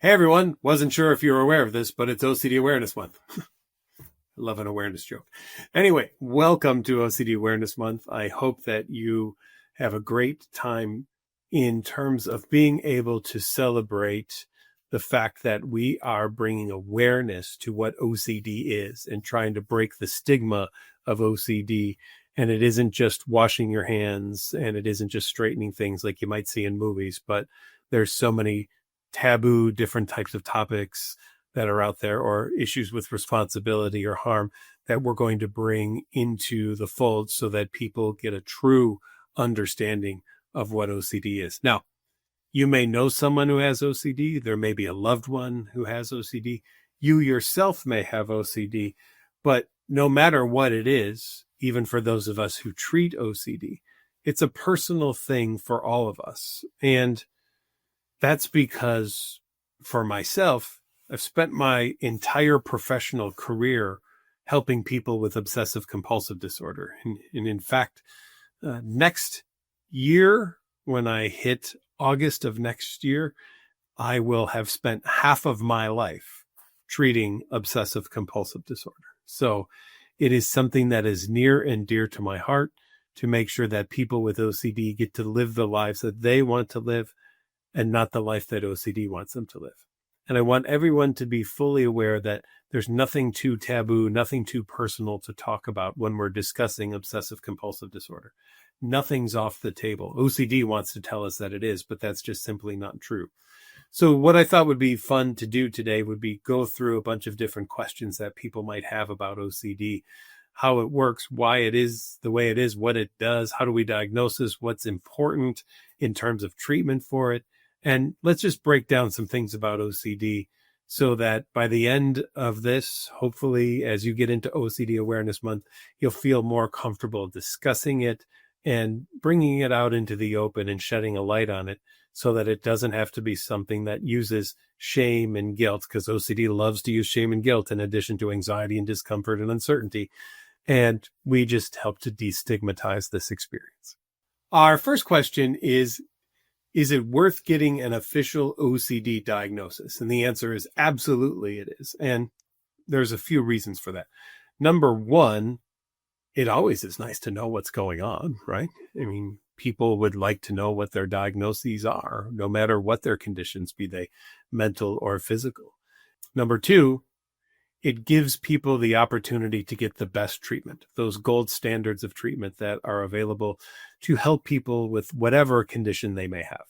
Hey everyone, wasn't sure if you were aware of this, but it's OCD Awareness Month. I love an awareness joke. Anyway, welcome to OCD Awareness Month. I hope that you have a great time in terms of being able to celebrate the fact that we are bringing awareness to what OCD is and trying to break the stigma of OCD. And it isn't just washing your hands and it isn't just straightening things like you might see in movies, but there's so many taboo, different types of topics that are out there, or issues with responsibility or harm that we're going to bring into the fold so that people get a true understanding of what OCD is. Now, you may know someone who has OCD. There may be a loved one who has OCD. You yourself may have OCD, but no matter what it is, even for those of us who treat OCD, it's a personal thing for all of us. And that's because for myself, I've spent my entire professional career helping people with obsessive compulsive disorder. And in fact, next year, when I hit August of next year, I will have spent half of my life treating obsessive compulsive disorder. So it is something that is near and dear to my heart to make sure that people with OCD get to live the lives that they want to live and not the life that OCD wants them to live. And I want everyone to be fully aware that there's nothing too taboo, nothing too personal to talk about when we're discussing obsessive compulsive disorder. Nothing's off the table. OCD wants to tell us that it is, but that's just simply not true. So what I thought would be fun to do today would be go through a bunch of different questions that people might have about OCD, how it works, why it is the way it is, what it does, how do we diagnose this, what's important in terms of treatment for it. And let's just break down some things about OCD so that by the end of this, hopefully, as you get into OCD Awareness Month, you'll feel more comfortable discussing it and bringing it out into the open and shedding a light on it so that it doesn't have to be something that uses shame and guilt, because OCD loves to use shame and guilt in addition to anxiety and discomfort and uncertainty. And we just help to destigmatize this experience. Our first question is it worth getting an official OCD diagnosis? And the answer is absolutely it is. And there's a few reasons for that. Number one, it always is nice to know what's going on, right? I mean, people would like to know what their diagnoses are, no matter what their conditions, be they mental or physical. Number two, it gives people the opportunity to get the best treatment, those gold standards of treatment that are available to help people with whatever condition they may have.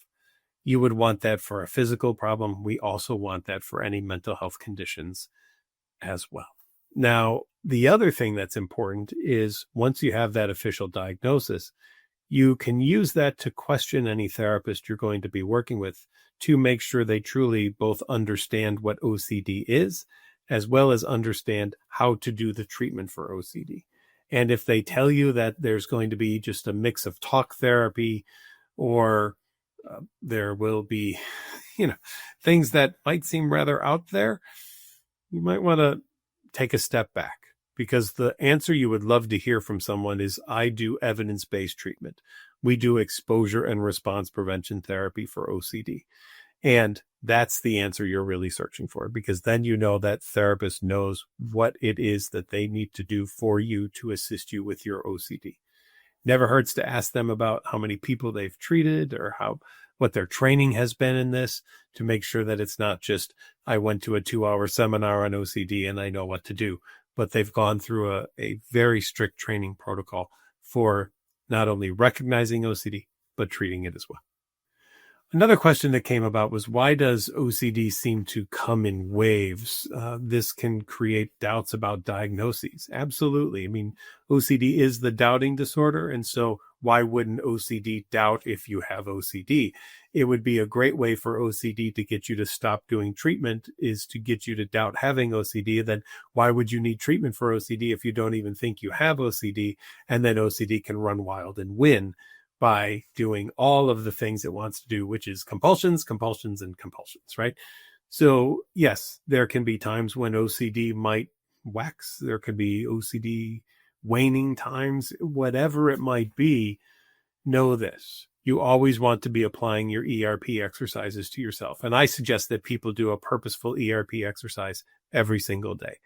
You would want that for a physical problem. We also want that for any mental health conditions as well. Now, the other thing that's important is once you have that official diagnosis, you can use that to question any therapist you're going to be working with to make sure they truly both understand what OCD is, as well as understand how to do the treatment for OCD. And if they tell you that there's going to be just a mix of talk therapy, or there will be, things that might seem rather out there, you might want to take a step back, because the answer you would love to hear from someone is, I do evidence-based treatment. We do exposure and response prevention therapy for OCD. And that's the answer you're really searching for, because then you know that therapist knows what it is that they need to do for you to assist you with your OCD. Never hurts to ask them about how many people they've treated or what their training has been in this, to make sure that it's not just, I went to a 2-hour seminar on OCD and I know what to do, but they've gone through a very strict training protocol for not only recognizing OCD, but treating it as well. Another question that came about was, why does OCD seem to come in waves? This can create doubts about diagnoses. Absolutely. I mean, OCD is the doubting disorder. And so why wouldn't OCD doubt if you have OCD? It would be a great way for OCD to get you to stop doing treatment, is to get you to doubt having OCD. Then why would you need treatment for OCD if you don't even think you have OCD? And then OCD can run wild and win by doing all of the things it wants to do, which is compulsions, and compulsions, right? So yes, there can be times when OCD might wax. There could be OCD waning times, whatever it might be. Know this: you always want to be applying your ERP exercises to yourself. And I suggest that people do a purposeful ERP exercise every single day.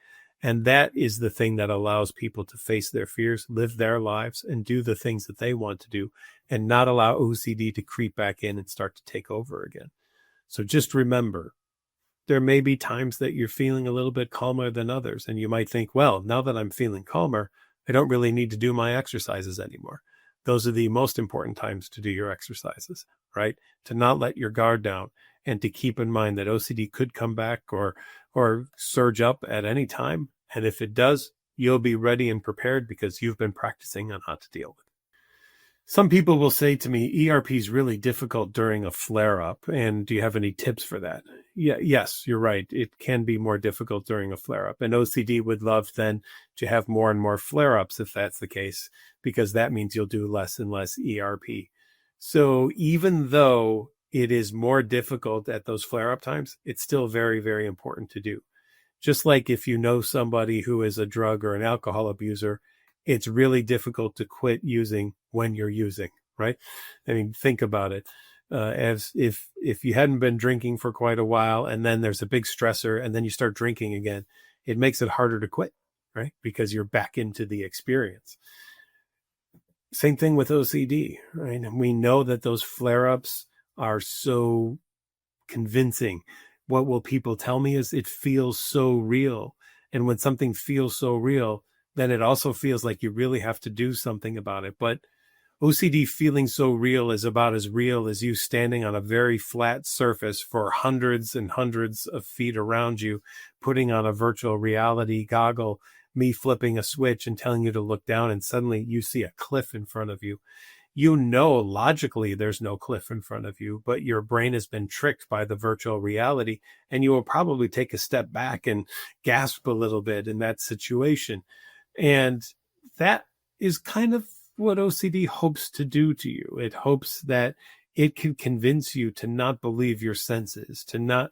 And that is the thing that allows people to face their fears, live their lives, and do the things that they want to do, and not allow OCD to creep back in and start to take over again. So just remember, there may be times that you're feeling a little bit calmer than others. And you might think, well, now that I'm feeling calmer, I don't really need to do my exercises anymore. Those are the most important times to do your exercises, right? To not let your guard down, and to keep in mind that OCD could come back or surge up at any time. And if it does, you'll be ready and prepared because you've been practicing on how to deal with it. Some people will say to me, ERP is really difficult during a flare-up. And do you have any tips for that? Yes, you're right. It can be more difficult during a flare-up. And OCD would love then to have more and more flare-ups if that's the case, because that means you'll do less and less ERP. So even though it is more difficult at those flare-up times, it's still very, very important to do. Just like if you know somebody who is a drug or an alcohol abuser, it's really difficult to quit using when you're using, right? I mean, think about it. As if you hadn't been drinking for quite a while and then there's a big stressor and then you start drinking again, it makes it harder to quit, right? Because you're back into the experience. Same thing with OCD, right? And we know that those flare-ups are so convincing. What will people tell me is it feels so real. And when something feels so real, then it also feels like you really have to do something about it. But OCD feeling so real is about as real as you standing on a very flat surface for hundreds and hundreds of feet around you, putting on a virtual reality goggle, me flipping a switch and telling you to look down, and suddenly you see a cliff in front of you. You know, logically, there's no cliff in front of you, but your brain has been tricked by the virtual reality, and you will probably take a step back and gasp a little bit in that situation. And that is kind of what OCD hopes to do to you. It hopes that it can convince you to not believe your senses, to not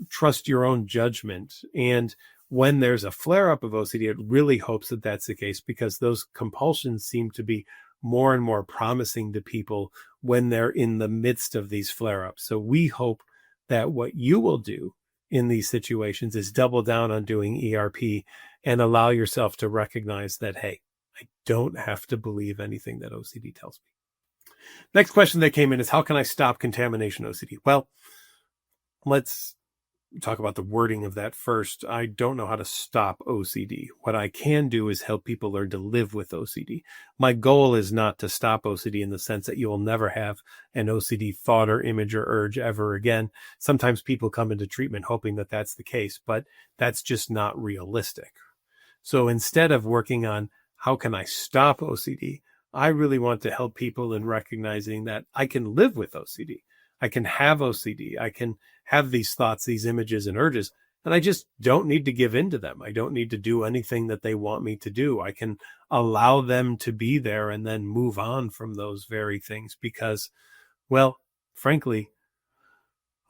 trust your own judgment. And when there's a flare-up of OCD, it really hopes that that's the case, because those compulsions seem to be more and more promising to people when they're in the midst of these flare-ups. So we hope that what you will do in these situations is double down on doing ERP and allow yourself to recognize that, hey, I don't have to believe anything that OCD tells me. Next question that came in is, how can I stop contamination OCD? Well, let's talk about the wording of that first. I don't know how to stop OCD. What I can do is help people learn to live with OCD. My goal is not to stop OCD in the sense that you will never have an OCD thought or image or urge ever again. Sometimes people come into treatment hoping that that's the case, but that's just not realistic. So instead of working on how can I stop OCD, I really want to help people in recognizing that I can live with OCD. I can have OCD. I can have these thoughts, these images and urges, and I just don't need to give in to them. I don't need to do anything that they want me to do. I can allow them to be there and then move on from those very things because, well, frankly,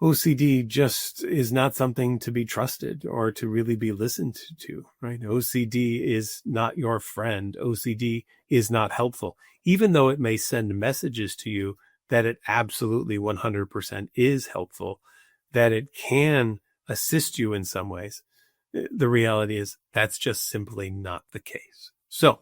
OCD just is not something to be trusted or to really be listened to, right? OCD is not your friend. OCD is not helpful, even though it may send messages to you that it absolutely 100% is helpful, that it can assist you in some ways. The reality is that's just simply not the case. So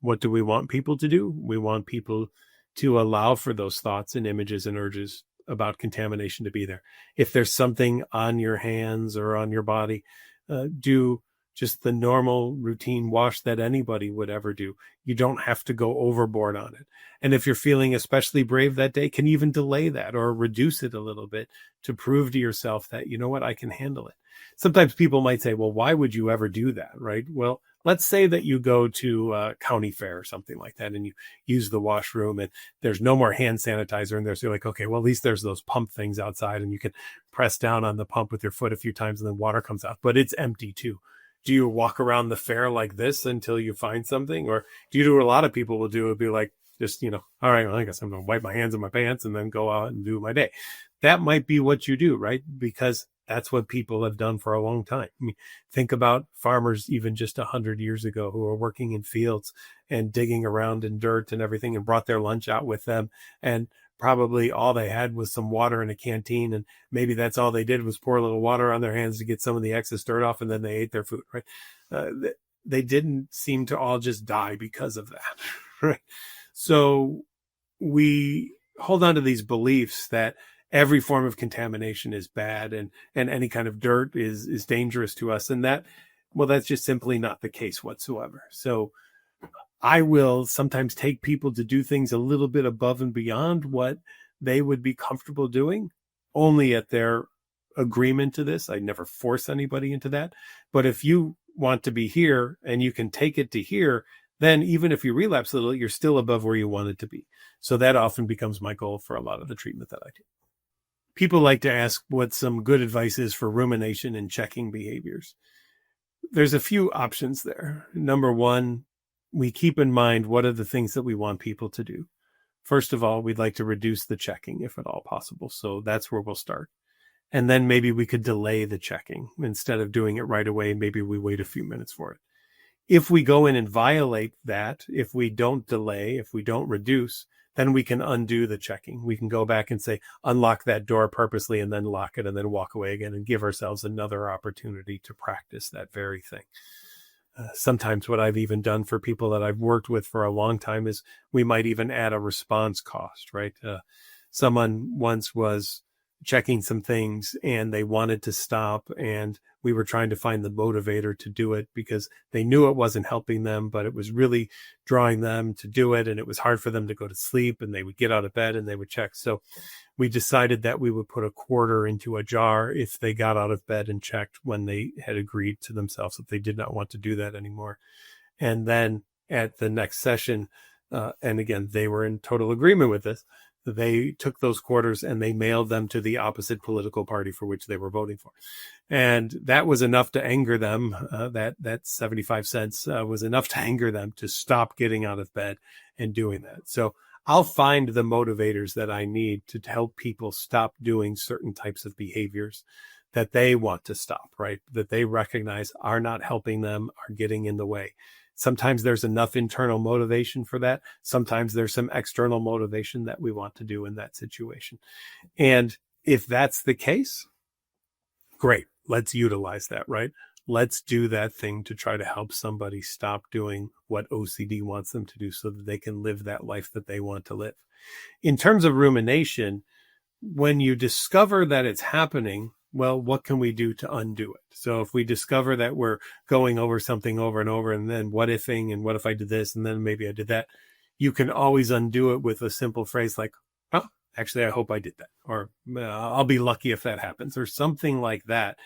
what do we want people to do? We want people to allow for those thoughts and images and urges about contamination to be there. If there's something on your hands or on your body, do just the normal routine wash that anybody would ever do. You don't have to go overboard on it. And if you're feeling especially brave that day, can even delay that or reduce it a little bit to prove to yourself that, you know what, I can handle it. Sometimes people might say, well, why would you ever do that, right? Well, let's say that you go to a county fair or something like that and you use the washroom and there's no more hand sanitizer and you're like, okay, well, at least there's those pump things outside and you can press down on the pump with your foot a few times and then water comes out, but it's empty too. Do you walk around the fair like this until you find something? Or do you do what a lot of people will do? It'd be like, just, all right, well, I guess I'm going to wipe my hands in my pants and then go out and do my day. That might be what you do, right? Because that's what people have done for a long time. I mean, think about farmers even just 100 years ago who were working in fields and digging around in dirt and everything and brought their lunch out with them and probably all they had was some water in a canteen, and maybe that's all they did was pour a little water on their hands to get some of the excess dirt off, and then they ate their food, right? They didn't seem to all just die because of that, right? So we hold on to these beliefs that every form of contamination is bad, and any kind of dirt is dangerous to us. And that's just simply not the case whatsoever. So I will sometimes take people to do things a little bit above and beyond what they would be comfortable doing, only at their agreement to this. I never force anybody into that. But if you want to be here and you can take it to here, then even if you relapse a little, you're still above where you wanted to be. So that often becomes my goal for a lot of the treatment that I do. People like to ask what some good advice is for rumination and checking behaviors. There's a few options there. Number one, we keep in mind what are the things that we want people to do. First of all, we'd like to reduce the checking if at all possible. So that's where we'll start. And then maybe we could delay the checking. Instead of doing it right away, maybe we wait a few minutes for it. If we go in and violate that, if we don't delay, if we don't reduce, then we can undo the checking. We can go back and say, unlock that door purposely and then lock it and then walk away again and give ourselves another opportunity to practice that very thing. Sometimes what I've even done for people that I've worked with for a long time is we might even add a response cost, right? Someone once was checking some things and they wanted to stop, and we were trying to find the motivator to do it because they knew it wasn't helping them, but it was really drawing them to do it. And it was hard for them to go to sleep, and they would get out of bed and they would check. So we decided that we would put a quarter into a jar if they got out of bed and checked when they had agreed to themselves that they did not want to do that anymore. And then at the next session, and again, they were in total agreement with this, they took those quarters and they mailed them to the opposite political party for which they were voting for. And that was enough to anger them. That 75 cents was enough to anger them to stop getting out of bed and doing that. So I'll find the motivators that I need to help people stop doing certain types of behaviors that they want to stop, right? That they recognize are not helping them, are getting in the way. Sometimes there's enough internal motivation for that. Sometimes there's some external motivation that we want to do in that situation. And if that's the case, great. Let's utilize that, right? Let's do that thing to try to help somebody stop doing what OCD wants them to do so that they can live that life that they want to live. In terms of rumination, when you discover that it's happening, well, what can we do to undo it? So if we discover that we're going over something over and over, and then what ifing, and what if I did this, and then maybe I did that, you can always undo it with a simple phrase like, oh, actually, I hope I did that. Or I'll be lucky if that happens, or something like that,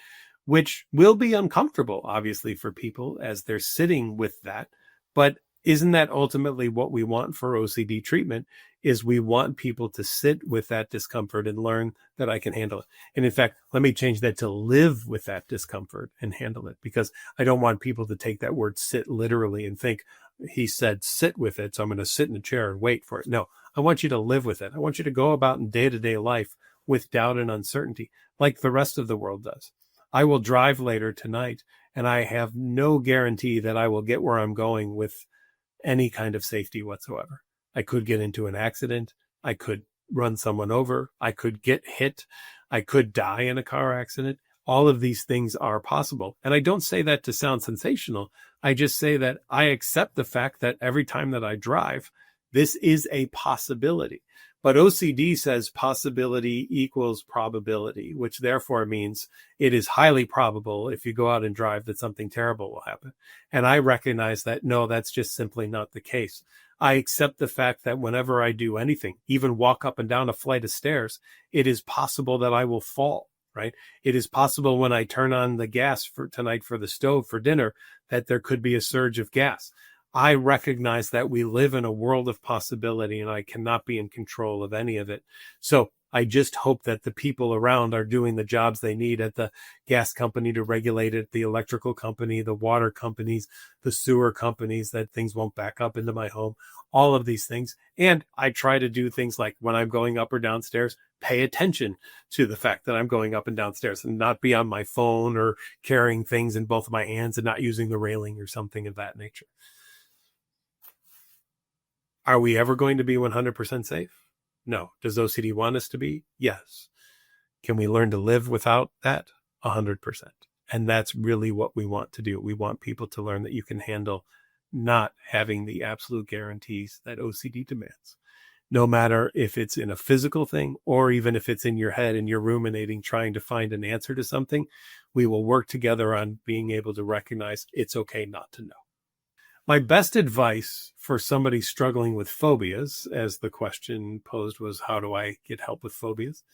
which will be uncomfortable, obviously, for people as they're sitting with that. But isn't that ultimately what we want for OCD treatment? Is we want people to sit with that discomfort and learn that I can handle it. And in fact, let me change that to live with that discomfort and handle it, because I don't want people to take that word sit literally and think he said sit with it, so I'm going to sit in a chair and wait for it. No, I want you to live with it. I want you to go about in day-to-day life with doubt and uncertainty like the rest of the world does. I will drive later tonight, and I have no guarantee that I will get where I'm going with any kind of safety whatsoever. I could get into an accident. I could run someone over. I could get hit. I could die in a car accident. All of these things are possible. And I don't say that to sound sensational. I just say that I accept the fact that every time that I drive, this is a possibility. But OCD says possibility equals probability, which therefore means it is highly probable if you go out and drive that something terrible will happen. And I recognize that, no, that's just simply not the case. I accept the fact that whenever I do anything, even walk up and down a flight of stairs, it is possible that I will fall, right? It is possible when I turn on the gas for tonight for the stove for dinner that there could be a surge of gas. I recognize that we live in a world of possibility, and I cannot be in control of any of it. So I just hope that the people around are doing the jobs they need at the gas company to regulate it, the electrical company, the water companies, the sewer companies, that things won't back up into my home, all of these things. And I try to do things like when I'm going up or downstairs, pay attention to the fact that I'm going up and downstairs and not be on my phone or carrying things in both of my hands and not using the railing or something of that nature. Are we ever going to be 100% safe? No. Does OCD want us to be? Yes. Can we learn to live without that? 100%. And that's really what we want to do. We want people to learn that you can handle not having the absolute guarantees that OCD demands. No matter if it's in a physical thing or even if it's in your head and you're ruminating, trying to find an answer to something, we will work together on being able to recognize it's okay not to know. My best advice for somebody struggling with phobias, as the question posed was, how do I get help with phobias,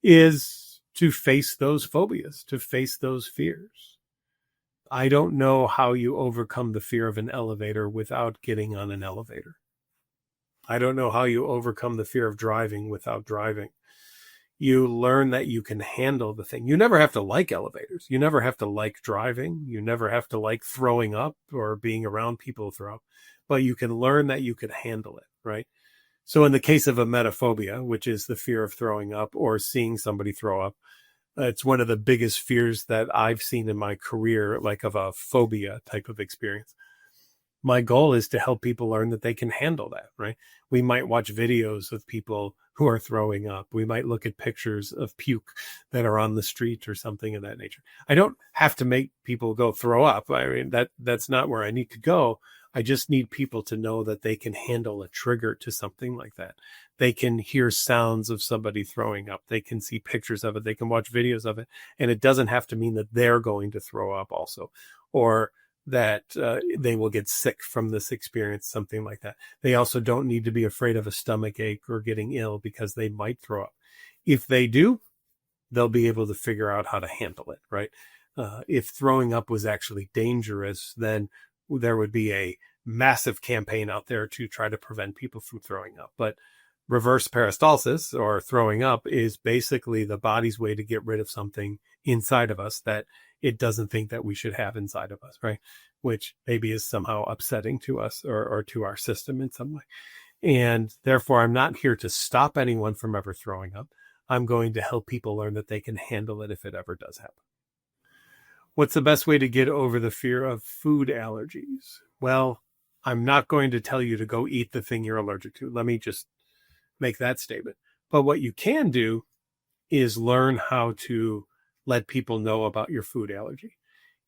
is to face those phobias, to face those fears. I don't know how you overcome the fear of an elevator without getting on an elevator. I don't know how you overcome the fear of driving without driving. You learn that you can handle the thing. You never have to like elevators. You never have to like driving. You never have to like throwing up or being around people who throw up. But you can learn that you can handle it, right? So in the case of emetophobia, which is the fear of throwing up or seeing somebody throw up, it's one of the biggest fears that I've seen in my career, like of a phobia type of experience. My goal is to help people learn that they can handle that, right? We might watch videos of people who are throwing up. We might look at pictures of puke that are on the street or something of that nature. I don't have to make people go throw up. I mean, that's not where I need to go. I just need people to know that they can handle a trigger to something like that. They can hear sounds of somebody throwing up. They can see pictures of it. They can watch videos of it. And it doesn't have to mean that they're going to throw up also, or that they will get sick from this experience, something like that. They also don't need to be afraid of a stomach ache or getting ill because they might throw up. If they do, they'll be able to figure out how to handle it, right? If throwing up was actually dangerous, then there would be a massive campaign out there to try to prevent people from throwing up. But reverse peristalsis, or throwing up, is basically the body's way to get rid of something inside of us that it doesn't think that we should have inside of us, right? Which maybe is somehow upsetting to us or to our system in some way. And therefore, I'm not here to stop anyone from ever throwing up. I'm going to help people learn that they can handle it if it ever does happen. What's the best way to get over the fear of food allergies? Well, I'm not going to tell you to go eat the thing you're allergic to. Let me just make that statement. But what you can do is learn how to let people know about your food allergy.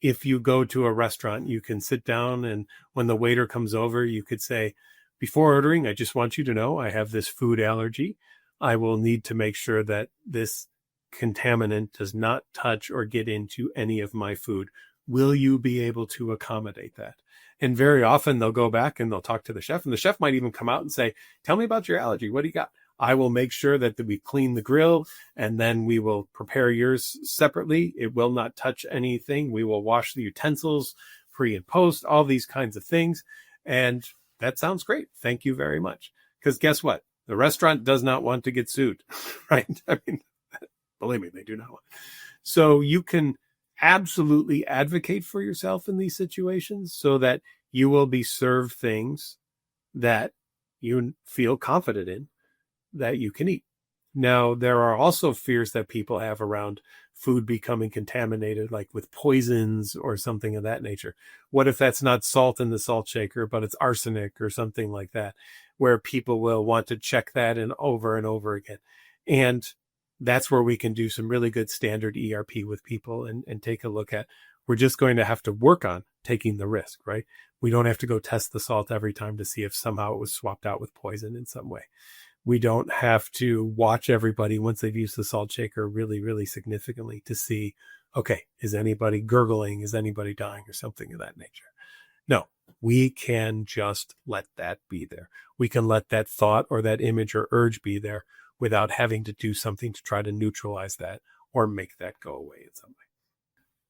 If you go to a restaurant, you can sit down, and when the waiter comes over, you could say, before ordering, I just want you to know I have this food allergy. I will need to make sure that this contaminant does not touch or get into any of my food. Will you be able to accommodate that? And very often they'll go back and they'll talk to the chef, and the chef might even come out and say, tell me about your allergy. What do you got? I will make sure that we clean the grill, and then we will prepare yours separately. It will not touch anything. We will wash the utensils pre and post, all these kinds of things. And that sounds great. Thank you very much. Because guess what? The restaurant does not want to get sued, right? I mean, believe me, they do not want. So you can absolutely advocate for yourself in these situations so that you will be served things that you feel confident in, that you can eat. Now, there are also fears that people have around food becoming contaminated, like with poisons or something of that nature. What if that's not salt in the salt shaker, but it's arsenic or something like that, where people will want to check that and over again. And that's where we can do some really good standard ERP with people and take a look at, we're just going to have to work on taking the risk, right? We don't have to go test the salt every time to see if somehow it was swapped out with poison in some way. We don't have to watch everybody once they've used the salt shaker really, really significantly to see, okay, is anybody gurgling? Is anybody dying or something of that nature? No, we can just let that be there. We can let that thought or that image or urge be there without having to do something to try to neutralize that or make that go away in some way.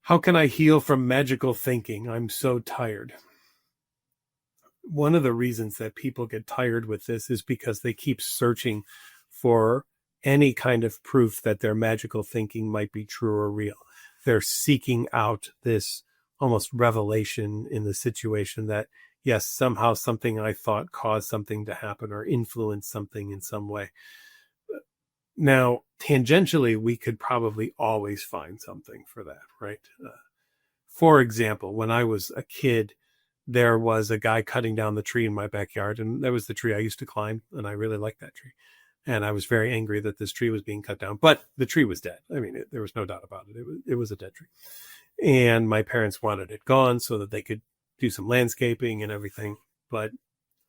How can I heal from magical thinking? I'm so tired. One of the reasons that people get tired with this is because they keep searching for any kind of proof that their magical thinking might be true or real. They're seeking out this almost revelation in the situation that, yes, somehow something I thought caused something to happen or influenced something in some way. Now, tangentially, we could probably always find something for that, right? For example, when I was a kid, there was a guy cutting down the tree in my backyard, and that was the tree I used to climb, and I really liked that tree. And I was very angry that this tree was being cut down, but the tree was dead. I mean, there was no doubt about it. It was a dead tree. And my parents wanted it gone so that they could do some landscaping and everything. But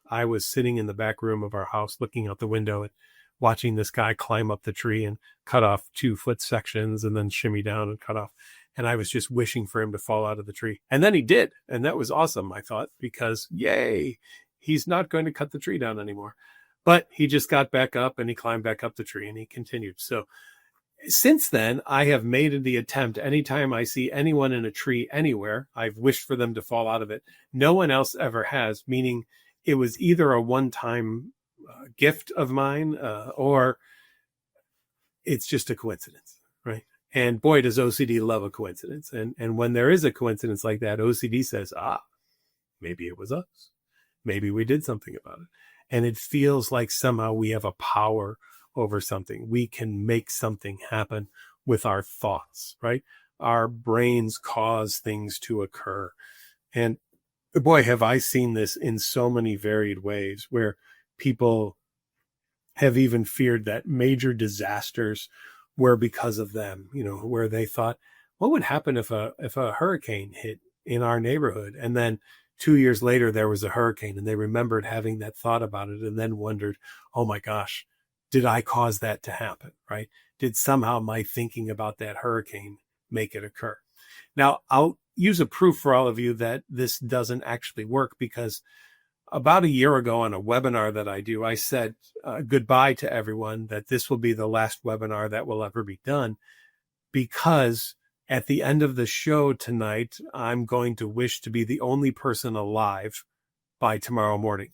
I was sitting in the back room of our house looking out the window and watching this guy climb up the tree and cut off 2-foot sections and then shimmy down and cut off. And I was just wishing for him to fall out of the tree. And then he did. And that was awesome, I thought, because yay, he's not going to cut the tree down anymore. But he just got back up and he climbed back up the tree and he continued. So since then, I have made the attempt. Anytime I see anyone in a tree anywhere, I've wished for them to fall out of it. No one else ever has, meaning it was either a one-time gift of mine or it's just a coincidence, right? And boy, does OCD love a coincidence. And when there is a coincidence like that, OCD says, maybe it was us. Maybe we did something about it. And it feels like somehow we have a power over something. We can make something happen with our thoughts, right? Our brains cause things to occur. And boy, have I seen this in so many varied ways where people have even feared that major disasters were because of them, where they thought, what would happen if a hurricane hit in our neighborhood? And then 2 years later, there was a hurricane and they remembered having that thought about it and then wondered, oh my gosh, did I cause that to happen, right? Did somehow my thinking about that hurricane make it occur? Now, I'll use a proof for all of you that this doesn't actually work, because about a year ago on a webinar that I do, I said goodbye to everyone, that this will be the last webinar that will ever be done, because at the end of the show tonight, I'm going to wish to be the only person alive by tomorrow morning.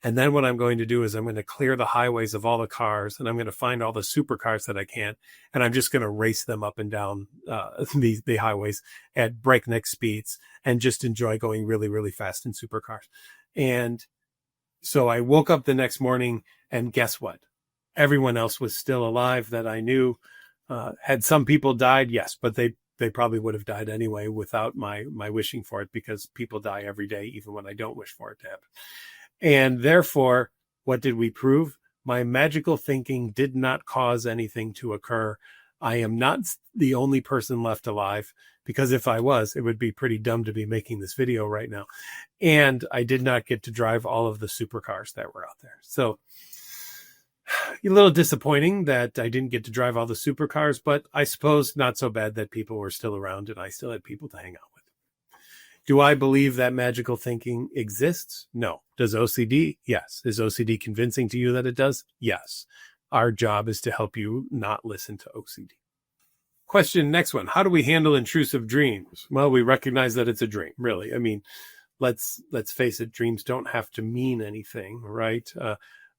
And then what I'm going to do is I'm going to clear the highways of all the cars, and I'm going to find all the supercars that I can, and I'm just going to race them up and down the highways at breakneck speeds and just enjoy going really, really fast in supercars. And so I woke up the next morning, and guess what? Everyone else was still alive that I knew. Had some people died? Yes, but they probably would have died anyway without my wishing for it, because people die every day, even when I don't wish for it to happen. And therefore, what did we prove? My magical thinking did not cause anything to occur. I am not the only person left alive, because if I was, it would be pretty dumb to be making this video right now. And I did not get to drive all of the supercars that were out there. So a little disappointing that I didn't get to drive all the supercars, but I suppose not so bad that people were still around and I still had people to hang out with. Do I believe that magical thinking exists? No. Does OCD? Yes. Is OCD convincing to you that it does? Yes. Our job is to help you not listen to OCD. Question, next one. How do we handle intrusive dreams? Well, we recognize that it's a dream, really. I mean, let's face it, dreams don't have to mean anything, right?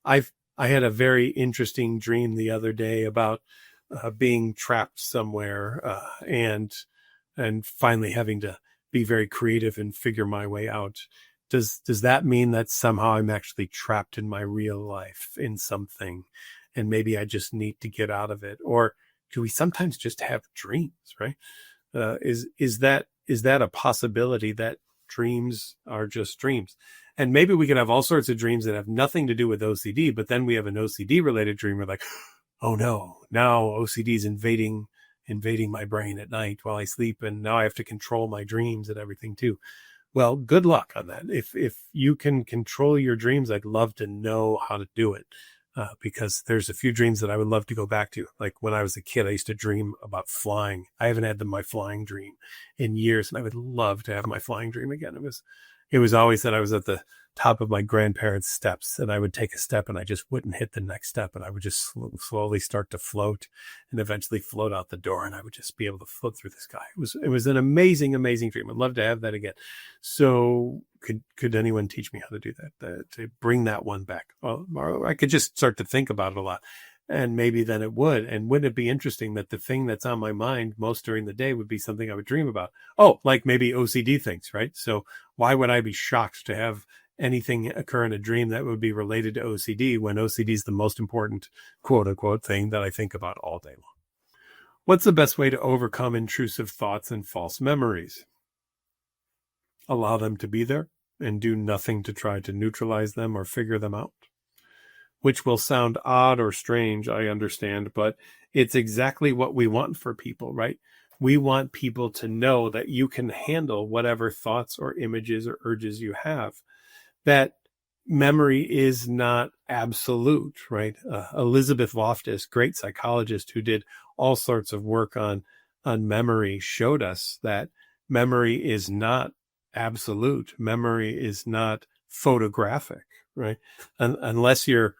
I had a very interesting dream the other day about being trapped somewhere and finally having to be very creative and figure my way out. Does that mean that somehow I'm actually trapped in my real life in something, and maybe I just need to get out of it? Or do we sometimes just have dreams, right? Is that a possibility, that dreams are just dreams? And maybe we could have all sorts of dreams that have nothing to do with OCD, but then we have an OCD related dream. We're like, oh no, now OCD is invading my brain at night while I sleep, and now I have to control my dreams and everything too. Well, good luck on that. If you can control your dreams, I'd love to know how to do it, because there's a few dreams that I would love to go back to. Like when I was a kid, I used to dream about flying. I haven't had my flying dream in years, and I would love to have my flying dream again. It was always that I was at the top of my grandparents' steps, and I would take a step and I just wouldn't hit the next step, and I would just slowly start to float and eventually float out the door, and I would just be able to float through the sky. It was an amazing, amazing dream. I'd love to have that again. So could anyone teach me how to do that, to bring that one back? Well, I could just start to think about it a lot, and maybe then it would. And wouldn't it be interesting that the thing that's on my mind most during the day would be something I would dream about? Oh, like maybe OCD things, right? So why would I be shocked to have anything occur in a dream that would be related to OCD, when OCD is the most important, quote unquote, thing that I think about all day long? What's the best way to overcome intrusive thoughts and false memories? Allow them to be there and do nothing to try to neutralize them or figure them out. which will sound odd or strange, I understand, but it's exactly what we want for people, right? We want people to know that you can handle whatever thoughts or images or urges you have, that memory is not absolute, right? Elizabeth Loftus, great psychologist who did all sorts of work on memory, showed us that memory is not absolute. Memory is not photographic, right? Unless you're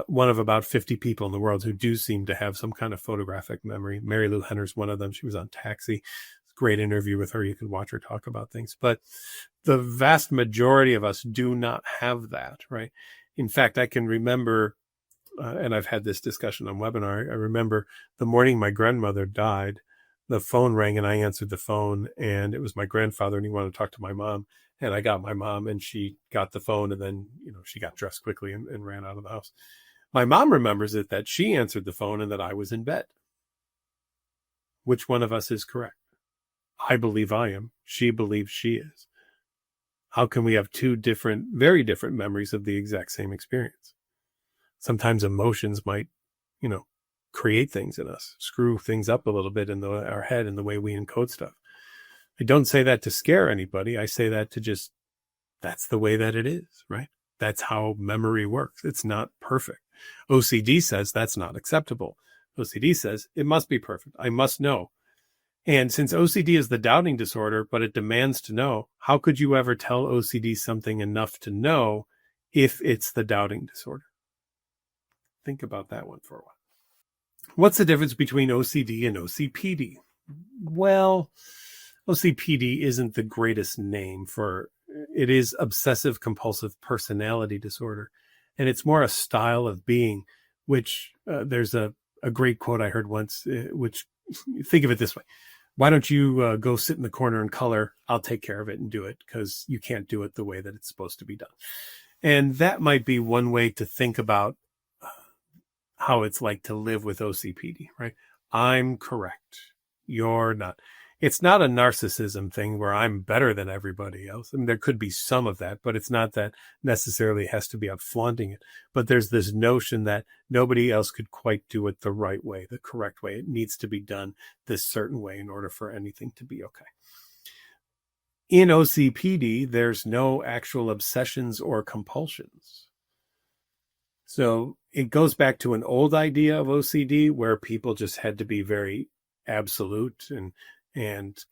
one of about 50 people in the world who do seem to have some kind of photographic memory. Mary Lou Henner's one of them. She was on Taxi. Great interview with her. You can watch her talk about things. But the vast majority of us do not have that, right? In fact, I can remember, and I've had this discussion on webinar, I remember the morning my grandmother died, the phone rang and I answered the phone, and it was my grandfather and he wanted to talk to my mom. And I got my mom and she got the phone, and then, she got dressed quickly and ran out of the house. My mom remembers it that she answered the phone and that I was in bed. Which one of us is correct? I believe I am. She believes she is. How can we have two different, very different memories of the exact same experience? Sometimes emotions might, create things in us, screw things up a little bit in our head and the way we encode stuff. I don't say that to scare anybody. I say that to just, that's the way that it is, right? That's how memory works. It's not perfect. OCD says that's not acceptable. OCD says it must be perfect. I must know. And since OCD is the doubting disorder, but it demands to know, how could you ever tell OCD something enough to know if it's the doubting disorder? Think about that one for a while. What's the difference between OCD and OCPD? Well, OCPD isn't the greatest name for it. Is obsessive compulsive personality disorder. And it's more a style of being, which there's a great quote I heard once, which think of it this way. Why don't you go sit in the corner and color? I'll take care of it and do it, because you can't do it the way that it's supposed to be done. And that might be one way to think about how it's like to live with OCPD, right? I'm correct. You're not. It's not a narcissism thing where I'm better than everybody else. I mean, there could be some of that, but it's not that necessarily has to be out flaunting it. But there's this notion that nobody else could quite do it the right way, the correct way. It needs to be done this certain way in order for anything to be okay. In OCPD, there's no actual obsessions or compulsions. So it goes back to an old idea of OCD where people just had to be very absolute and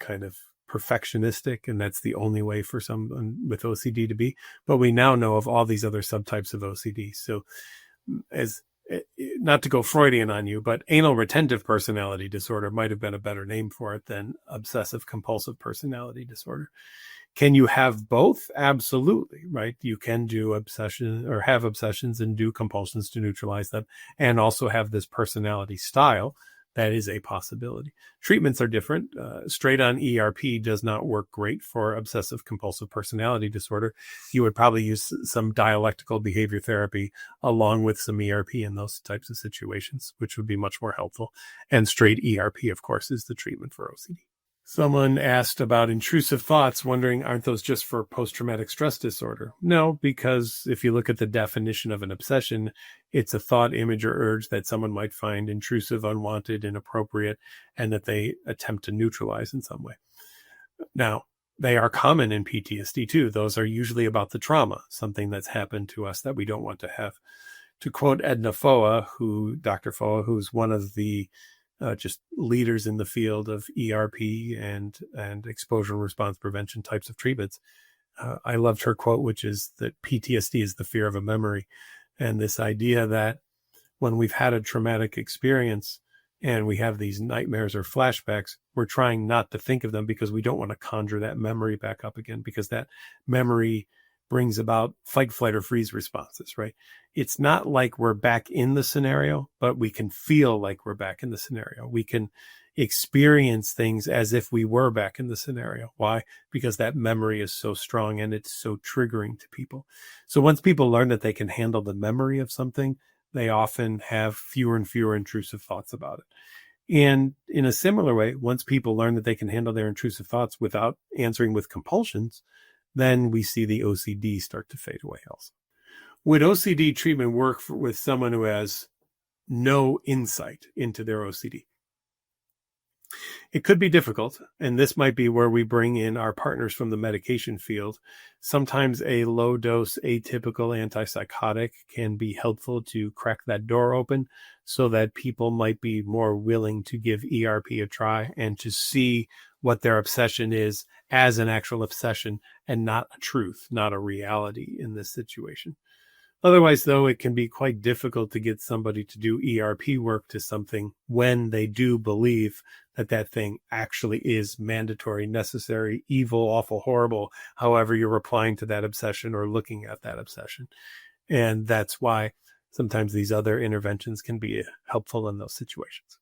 kind of perfectionistic, and that's the only way for someone with OCD to be. But we now know of all these other subtypes of OCD. So as not to go Freudian on you, but anal retentive personality disorder might have been a better name for it than obsessive compulsive personality disorder. Can you have both? Absolutely, right? You can do obsession or have obsessions and do compulsions to neutralize them, and also have this personality style. That is a possibility. Treatments are different. Straight on ERP does not work great for obsessive compulsive personality disorder. You would probably use some dialectical behavior therapy along with some ERP in those types of situations, which would be much more helpful. And straight ERP, of course, is the treatment for OCD. Someone asked about intrusive thoughts, wondering, aren't those just for post-traumatic stress disorder? No, because if you look at the definition of an obsession, it's a thought, image, or urge that someone might find intrusive, unwanted, inappropriate, and that they attempt to neutralize in some way. Now, they are common in PTSD too. Those are usually about the trauma, something that's happened to us that we don't want to have. To quote Edna Foa, Dr. Foa, who's one of the just leaders in the field of ERP and exposure and response prevention types of treatments. I loved her quote, which is that PTSD is the fear of a memory. And this idea that when we've had a traumatic experience and we have these nightmares or flashbacks, we're trying not to think of them because we don't want to conjure that memory back up again, because that memory brings about fight, flight, or freeze responses, right? It's not like we're back in the scenario, but we can feel like we're back in the scenario. We can experience things as if we were back in the scenario. Why? Because that memory is so strong and it's so triggering to people. So once people learn that they can handle the memory of something, they often have fewer and fewer intrusive thoughts about it. And in a similar way, once people learn that they can handle their intrusive thoughts without answering with compulsions, then we see the OCD start to fade away also. Would OCD treatment work with someone who has no insight into their OCD? It could be difficult, and this might be where we bring in our partners from the medication field. Sometimes a low-dose atypical antipsychotic can be helpful to crack that door open so that people might be more willing to give ERP a try and to see what their obsession is as an actual obsession and not a truth, not a reality in this situation. Otherwise, though, it can be quite difficult to get somebody to do ERP work to something when they do believe that that thing actually is mandatory, necessary, evil, awful, horrible, however you're replying to that obsession or looking at that obsession. And that's why sometimes these other interventions can be helpful in those situations.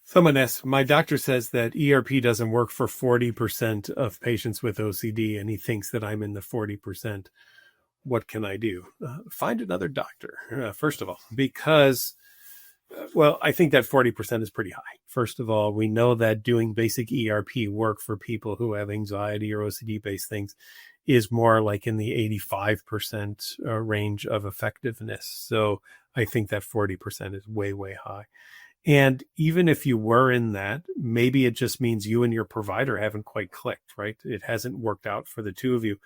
Someone asks, my doctor says that ERP doesn't work for 40% of patients with OCD, and he thinks that I'm in the 40%. What can I do? Find another doctor, first of all, because, well, I think that 40% is pretty high. First of all, we know that doing basic ERP work for people who have anxiety or OCD-based things is more like in the 85% range of effectiveness. So I think that 40% is way, way high. And even if you were in that, maybe it just means you and your provider haven't quite clicked, right? It hasn't worked out for the two of you.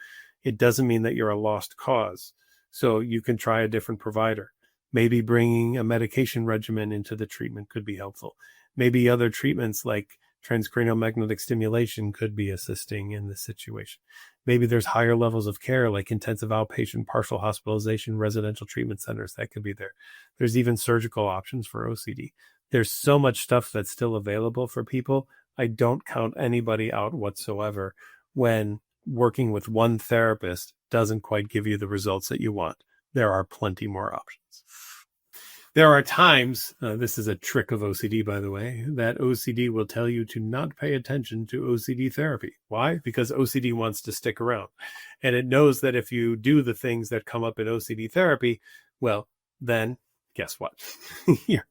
It doesn't mean that you're a lost cause. So you can try a different provider. Maybe bringing a medication regimen into the treatment could be helpful. Maybe other treatments like transcranial magnetic stimulation could be assisting in this situation. Maybe there's higher levels of care like intensive outpatient, partial hospitalization, residential treatment centers that could be there. There's even surgical options for OCD. There's so much stuff that's still available for people. I don't count anybody out whatsoever when working with one therapist doesn't quite give you the results that you want. There are plenty more options. There are times, this is a trick of OCD, by the way, that OCD will tell you to not pay attention to OCD therapy. Why? Because OCD wants to stick around. And it knows that if you do the things that come up in OCD therapy, well, then guess what? your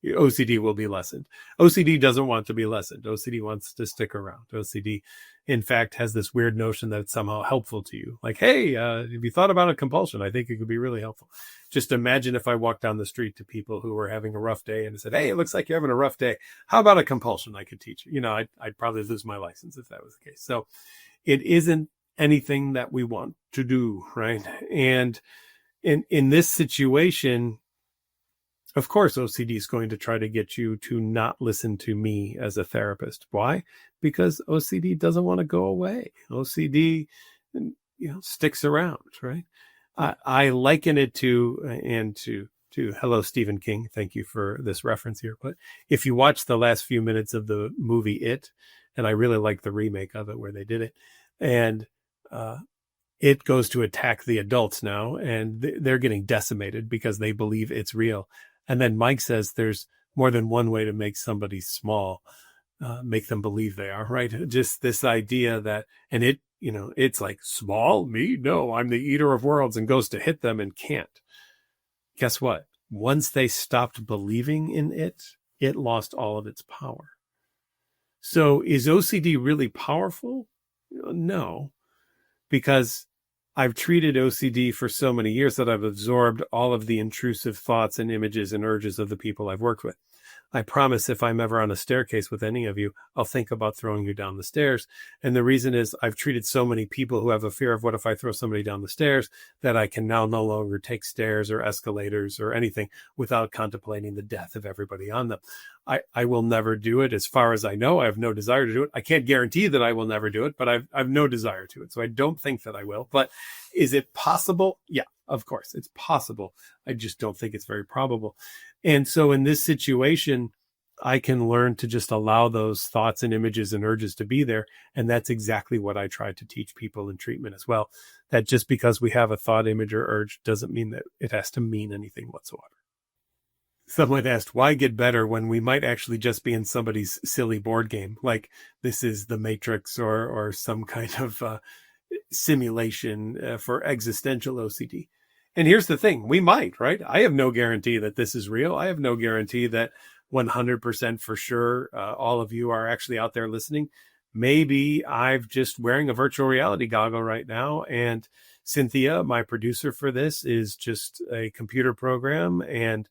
OCD will be lessened. OCD doesn't want to be lessened. OCD wants to stick around. OCD, in fact, has this weird notion that it's somehow helpful to you. Like, hey, have you thought about a compulsion? I think it could be really helpful. Just imagine if I walked down the street to people who were having a rough day and said, hey, it looks like you're having a rough day. How about a compulsion I could teach you? You know, I'd probably lose my license if that was the case. So it isn't anything that we want to do, right? And in this situation, of course, OCD is going to try to get you to not listen to me as a therapist. Why? Because OCD doesn't want to go away. OCD, sticks around, right? I liken it to hello, Stephen King. Thank you for this reference here. But if you watch the last few minutes of the movie It, and I really like the remake of it where they did it, and it goes to attack the adults now, and they're getting decimated because they believe it's real. And then Mike says there's more than one way to make somebody small, make them believe they are, right? Just this idea that, and it, it's like, small? Me? No, I'm the eater of worlds, and goes to hit them and can't. Guess what? Once they stopped believing in it, it lost all of its power. So is OCD really powerful? No, because I've treated OCD for so many years that I've absorbed all of the intrusive thoughts and images and urges of the people I've worked with. I promise if I'm ever on a staircase with any of you, I'll think about throwing you down the stairs. And the reason is I've treated so many people who have a fear of what if I throw somebody down the stairs that I can now no longer take stairs or escalators or anything without contemplating the death of everybody on them. I will never do it. As far as I know, I have no desire to do it. I can't guarantee that I will never do it, but I've no desire to it. So I don't think that I will. But is it possible? Yeah, of course, it's possible. I just don't think it's very probable. And so in this situation, I can learn to just allow those thoughts and images and urges to be there. And that's exactly what I try to teach people in treatment as well. That just because we have a thought, image, or urge doesn't mean that it has to mean anything whatsoever. Someone asked, why get better when we might actually just be in somebody's silly board game? Like this is the Matrix or some kind of simulation for existential OCD. And here's the thing, we might, right? I have no guarantee that this is real. I have no guarantee that 100% for sure all of you are actually out there listening. Maybe I'm just wearing a virtual reality goggle right now, and Cynthia, my producer for this, is just a computer program, and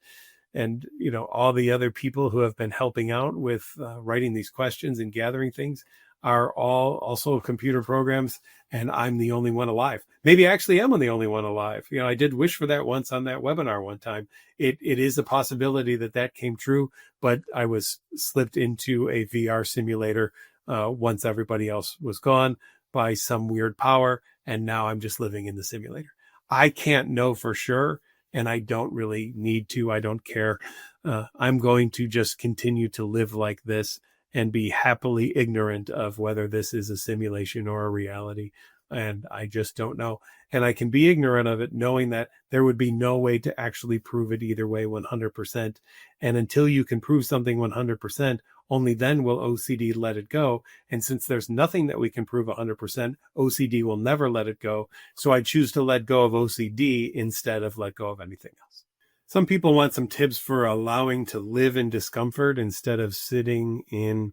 all the other people who have been helping out with writing these questions and gathering things are all also computer programs, and I'm the only one alive. Maybe actually am the only one alive. I did wish for that once on that webinar one time. It is a possibility that came true, but I was slipped into a VR simulator once everybody else was gone by some weird power, and now I'm just living in the simulator. I can't know for sure, and I don't really need to. I don't care. I'm going to just continue to live like this and be happily ignorant of whether this is a simulation or a reality. And I just don't know. And I can be ignorant of it, knowing that there would be no way to actually prove it either way 100%. And until you can prove something 100%, only then will OCD let it go. And since there's nothing that we can prove 100%, OCD will never let it go. So I choose to let go of OCD instead of let go of anything else. Some people want some tips for allowing to live in discomfort instead of sitting in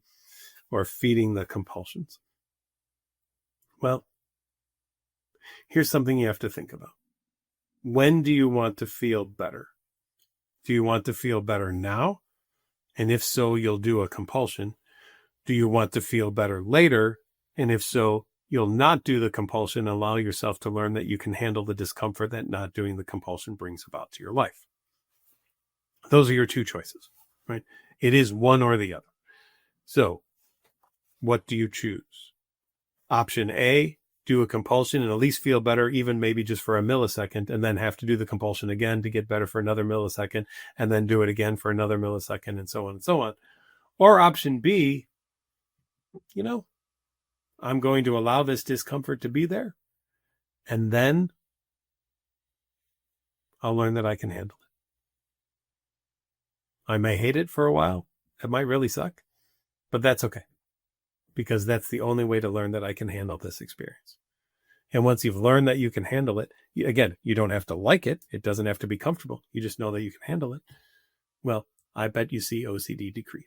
or feeding the compulsions. Well, here's something you have to think about. When do you want to feel better? Do you want to feel better now? And if so, you'll do a compulsion. Do you want to feel better later? And if so, you'll not do the compulsion, allow yourself to learn that you can handle the discomfort that not doing the compulsion brings about to your life. Those are your two choices, right? It is one or the other. So what do you choose? Option A, do a compulsion and at least feel better, even maybe just for a millisecond, and then have to do the compulsion again to get better for another millisecond, and then do it again for another millisecond, and so on and so on. Or option B, I'm going to allow this discomfort to be there, and then I'll learn that I can handle it. I may hate it for a while. It might really suck, but that's okay, because that's the only way to learn that I can handle this experience. And once you've learned that you can handle it, again, you don't have to like it. It doesn't have to be comfortable. You just know that you can handle it. Well, I bet you see OCD decrease.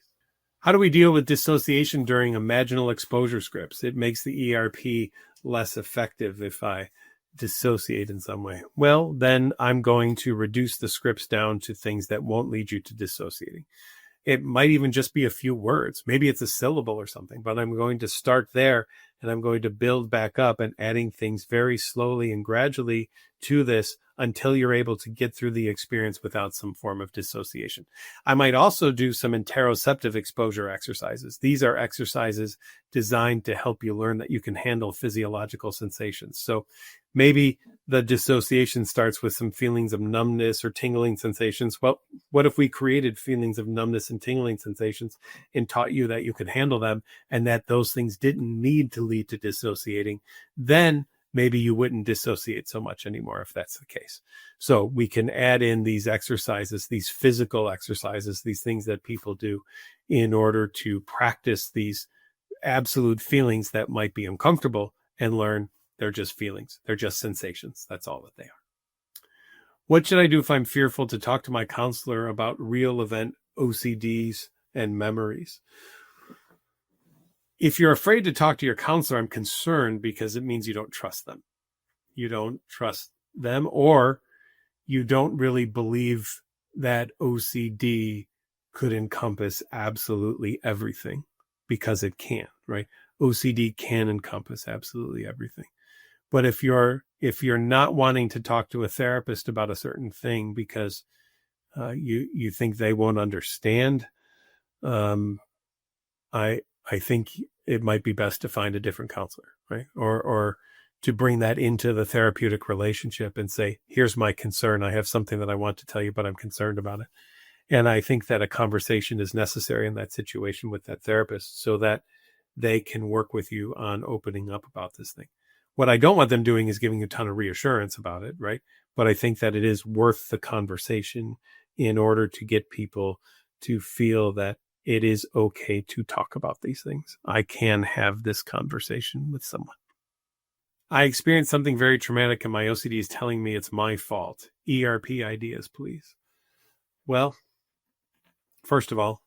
How do we deal with dissociation during imaginal exposure scripts? It makes the ERP less effective if I dissociate in some way. Well, then I'm going to reduce the scripts down to things that won't lead you to dissociating. It might even just be a few words. Maybe it's a syllable or something, but I'm going to start there, and I'm going to build back up and adding things very slowly and gradually to this until you're able to get through the experience without some form of dissociation. I might also do some interoceptive exposure exercises. These are exercises designed to help you learn that you can handle physiological sensations. So maybe the dissociation starts with some feelings of numbness or tingling sensations. Well, what if we created feelings of numbness and tingling sensations and taught you that you could handle them and that those things didn't need to lead to dissociating? Then maybe you wouldn't dissociate so much anymore if that's the case. So we can add in these exercises, these physical exercises, these things that people do in order to practice these absolute feelings that might be uncomfortable and learn they're just feelings. They're just sensations. That's all that they are. What should I do if I'm fearful to talk to my counselor about real event OCDs and memories? If you're afraid to talk to your counselor, I'm concerned because it means you don't trust them. You don't trust them, or you don't really believe that OCD could encompass absolutely everything, because it can, right? OCD can encompass absolutely everything. But if you're not wanting to talk to a therapist about a certain thing because you think they won't understand, I think it might be best to find a different counselor, right? Or to bring that into the therapeutic relationship and say, here's my concern. I have something that I want to tell you, but I'm concerned about it. And I think that a conversation is necessary in that situation with that therapist so that they can work with you on opening up about this thing. What I don't want them doing is giving you a ton of reassurance about it, right? But I think that it is worth the conversation in order to get people to feel that it is okay to talk about these things. I can have this conversation with someone. I experienced something very traumatic and my OCD is telling me it's my fault. ERP ideas, please. Well, first of all,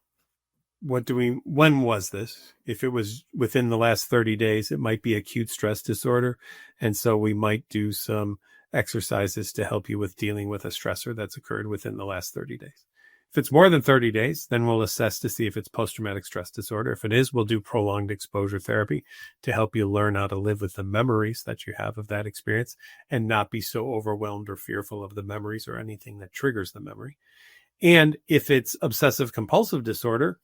when was this? If it was within the last 30 days, it might be acute stress disorder. And so we might do some exercises to help you with dealing with a stressor that's occurred within the last 30 days. If it's more than 30 days, then we'll assess to see if it's post-traumatic stress disorder. If it is, we'll do prolonged exposure therapy to help you learn how to live with the memories that you have of that experience and not be so overwhelmed or fearful of the memories or anything that triggers the memory. And if it's obsessive compulsive disorder,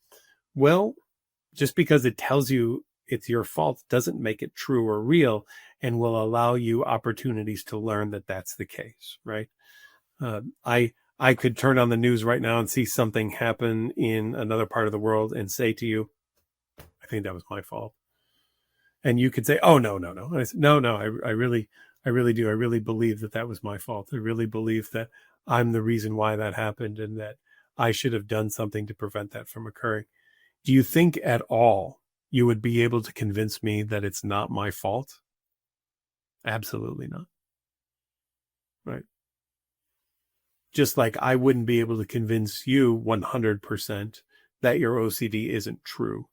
well, just because it tells you it's your fault doesn't make it true or real, and will allow you opportunities to learn that that's the case, right? I could turn on the news right now and see something happen in another part of the world and say to you, I think that was my fault. And you could say, oh, no. And I said, no, I really do. I really believe that was my fault. I really believe that I'm the reason why that happened and that I should have done something to prevent that from occurring. Do you think at all you would be able to convince me that it's not my fault? Absolutely not. Right. Just like I wouldn't be able to convince you 100% that your OCD isn't true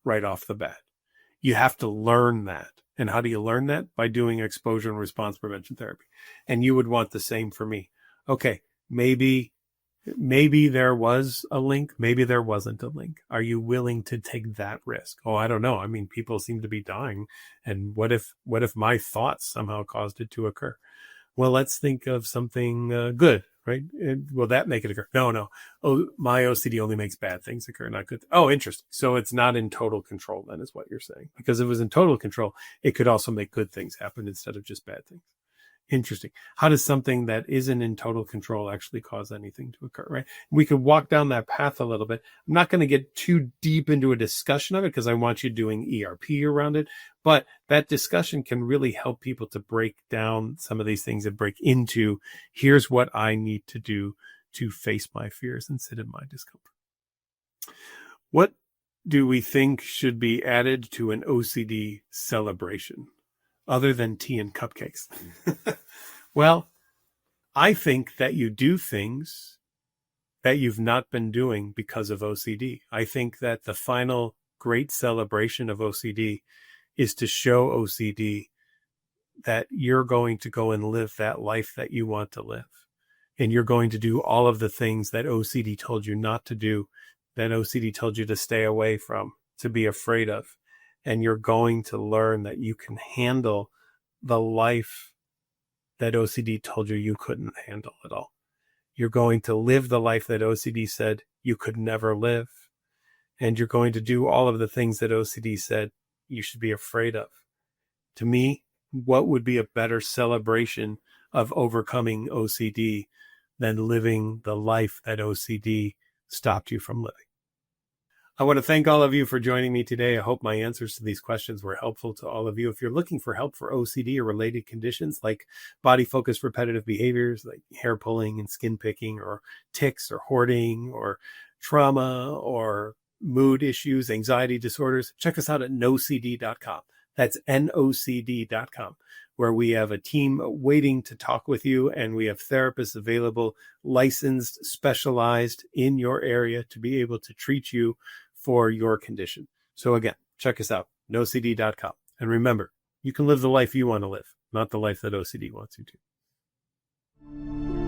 right off the bat. You have to learn that. And how do you learn that? By doing exposure and response prevention therapy. And you would want the same for me. Okay, maybe there was a link. Maybe there wasn't a link. Are you willing to take that risk? Oh, I don't know. I mean, people seem to be dying. And what if my thoughts somehow caused it to occur? Well, let's think of something good, right? Will that make it occur? No. Oh, my OCD only makes bad things occur, not good. Oh, interesting. So it's not in total control then, is what you're saying. Because if it was in total control, it could also make good things happen instead of just bad things. Interesting. How does something that isn't in total control actually cause anything to occur, right? We could walk down that path a little bit. I'm not going to get too deep into a discussion of it because I want you doing ERP around it. But that discussion can really help people to break down some of these things and break into, here's what I need to do to face my fears and sit in my discomfort. What do we think should be added to an OCD celebration other than tea and cupcakes? Well, I think that you do things that you've not been doing because of OCD. I think that the final great celebration of OCD is to show OCD that you're going to go and live that life that you want to live. And you're going to do all of the things that OCD told you not to do, that OCD told you to stay away from, to be afraid of. And you're going to learn that you can handle the life that OCD told you couldn't handle at all. You're going to live the life that OCD said you could never live. And you're going to do all of the things that OCD said you should be afraid of. To me, what would be a better celebration of overcoming OCD than living the life that OCD stopped you from living? I want to thank all of you for joining me today. I hope my answers to these questions were helpful to all of you. If you're looking for help for OCD or related conditions like body-focused repetitive behaviors like hair pulling and skin picking, or tics or hoarding, or trauma or mood issues, anxiety disorders, check us out at nocd.com. That's nocd.com, where we have a team waiting to talk with you, and we have therapists available, licensed, specialized in your area to be able to treat you for your condition. So again, check us out, nocd.com. And remember, you can live the life you want to live, not the life that OCD wants you to.